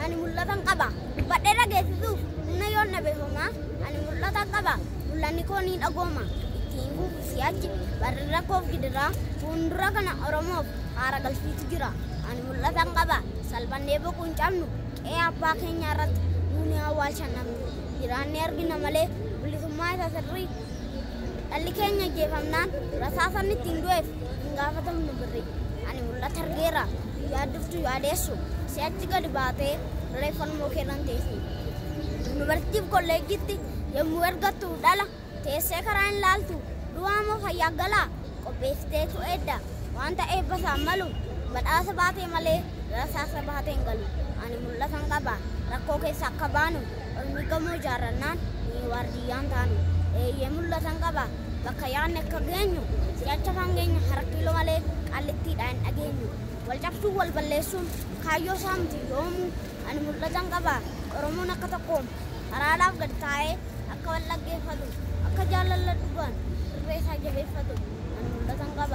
ani mul'atan qaba badheera geessisuuf humna yoo na beekama ani mul'atan qaba mul'anni koo ni dhagooma ittiin fufu si'achi barri rakkoof gidiraa fuuldura kana oromoof haara galfiitu jira ani mul'atan qaba salphannee boquun cabnu qe'ee abbaa keenya irratti nuuni awwaalchan namni jiraanni argina malee bilisummaa isa sirrii dhalli keenya jeefamnaan rasaasan ittiin du'eef hin gaafatamnu birri ani mul'ata argeera yaadduftu yaadeessu si'achi gadi baatee reeffannoo kennan teessi yuunivarsiitiif kolleejjitti yommuu ergattu dhala teessee karaa hin laaltu du'aa moo fayyaa galaa qopheessiteetu edda wanta eebbasaan malu badhaasa baatee malee rasaasa baatee hin galu ani mul'atan qaba rakkoo keessa akka baanu olmi gamoo ijaarrannaan ni waardiyyaan taanu eeyyee mul'atan qaba bakka yaadne akka geenyu si'acha afaan keenya harkiiloo malee qallittiidhaan hin dhageenyu wal cabsuun wal balleessuun kaayyoo saamti yoomuu ani mul'atan qaba oromoon akka tokkoon karaadhaaf gad taa'ee akka wal dhaggeeffatu akka jaalala dhugaan irree isaa jabeeffatu ani mul'atan qaba.